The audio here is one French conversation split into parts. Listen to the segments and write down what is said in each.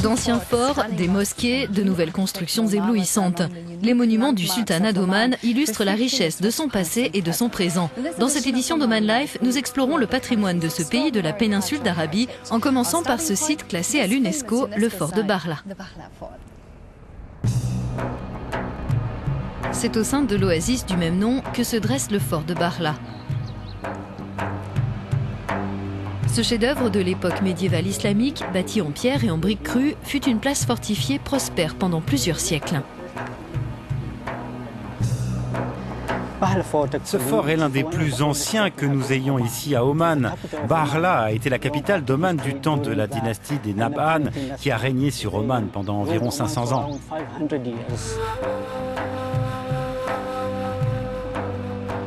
D'anciens forts, des mosquées, de nouvelles constructions éblouissantes. Les monuments du sultanat d'Oman illustrent la richesse de son passé et de son présent. Dans cette édition d'Oman Life, nous explorons le patrimoine de ce pays de la péninsule d'Arabie, en commençant par ce site classé à l'UNESCO, le fort de Barla. C'est au sein de l'oasis du même nom que se dresse le fort de Barla. Ce chef-d'œuvre de l'époque médiévale islamique, bâti en pierre et en briques crues, fut une place fortifiée prospère pendant plusieurs siècles. Ce fort est l'un des plus anciens que nous ayons ici à Oman. Barla a été la capitale d'Oman du temps de la dynastie des Nabhan, qui a régné sur Oman pendant environ 500 ans.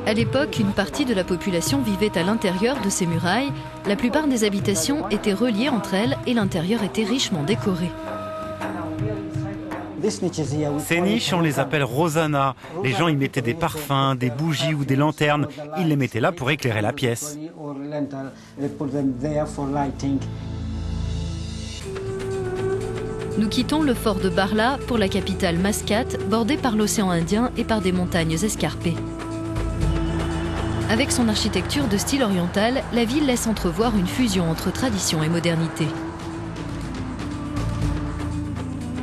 À l'époque, une partie de la population vivait à l'intérieur de ces murailles. La plupart des habitations étaient reliées entre elles et l'intérieur était richement décoré. Ces niches, on les appelle Rosana. Les gens y mettaient des parfums, des bougies ou des lanternes. Ils les mettaient là pour éclairer la pièce. Nous quittons le fort de Barla pour la capitale Mascate, bordée par l'océan Indien et par des montagnes escarpées. Avec son architecture de style oriental, la ville laisse entrevoir une fusion entre tradition et modernité.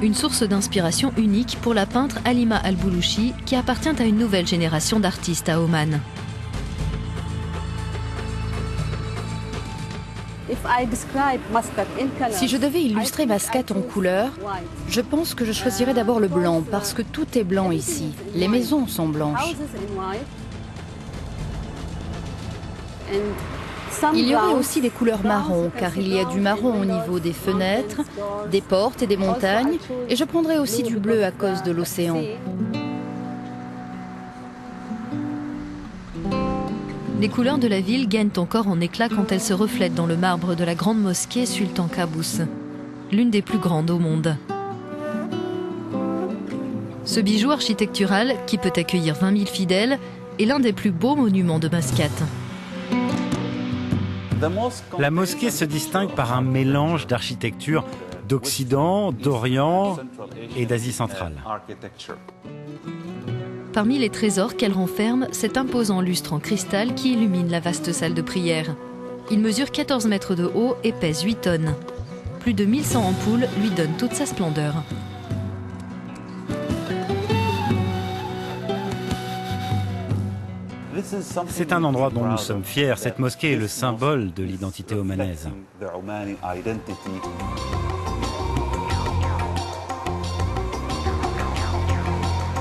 Une source d'inspiration unique pour la peintre Halima Al-Boulouchi, qui appartient à une nouvelle génération d'artistes à Oman. Si je devais illustrer Mascate en couleurs, je pense que je choisirais d'abord le blanc, parce que tout est blanc ici. Les maisons sont blanches. Il y aurait aussi des couleurs marron, car il y a du marron au niveau des fenêtres, des portes et des montagnes, et je prendrais aussi du bleu à cause de l'océan. Les couleurs de la ville gagnent encore en éclat quand elles se reflètent dans le marbre de la grande mosquée Sultan Qaboos, l'une des plus grandes au monde. Ce bijou architectural, qui peut accueillir 20 000 fidèles, est l'un des plus beaux monuments de Mascate. La mosquée se distingue par un mélange d'architecture d'Occident, d'Orient et d'Asie centrale. Parmi les trésors qu'elle renferme, cet imposant lustre en cristal qui illumine la vaste salle de prière. Il mesure 14 mètres de haut et pèse 8 tonnes. Plus de 1100 ampoules lui donnent toute sa splendeur. C'est un endroit dont nous sommes fiers. Cette mosquée est le symbole de l'identité omanaise.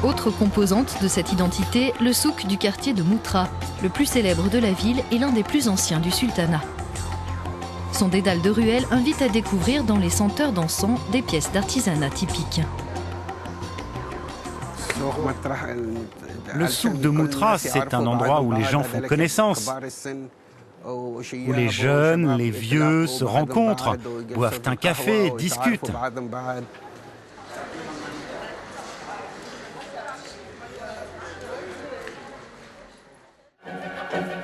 Autre composante de cette identité, le souk du quartier de Moutra, le plus célèbre de la ville et l'un des plus anciens du sultanat. Son dédale de ruelles invite à découvrir dans les senteurs d'encens des pièces d'artisanat typiques. Le souk de Moutra, c'est un endroit où les gens font connaissance, où les jeunes, les vieux se rencontrent, boivent un café, discutent.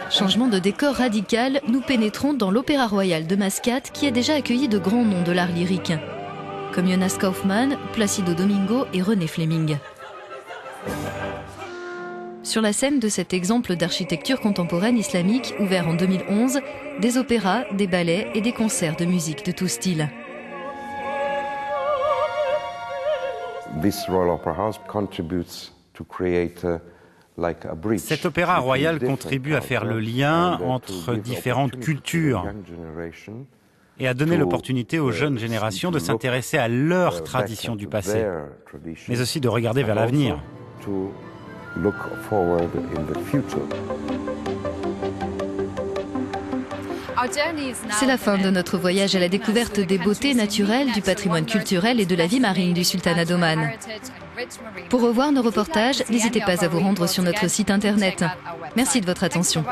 Changement de décor radical, nous pénétrons dans l'Opéra Royal de Mascate qui a déjà accueilli de grands noms de l'art lyrique, comme Jonas Kaufmann, Placido Domingo et René Fleming. Sur la scène de cet exemple d'architecture contemporaine islamique ouvert en 2011, des opéras, des ballets et des concerts de musique de tout style. Cet opéra royal contribue à faire le lien entre différentes cultures et à donner l'opportunité aux jeunes générations de s'intéresser à leurs traditions du passé, mais aussi de regarder vers l'avenir. C'est la fin de notre voyage à la découverte des beautés naturelles, du patrimoine culturel et de la vie marine du sultanat d'Oman. Pour revoir nos reportages, n'hésitez pas à vous rendre sur notre site internet. Merci de votre attention.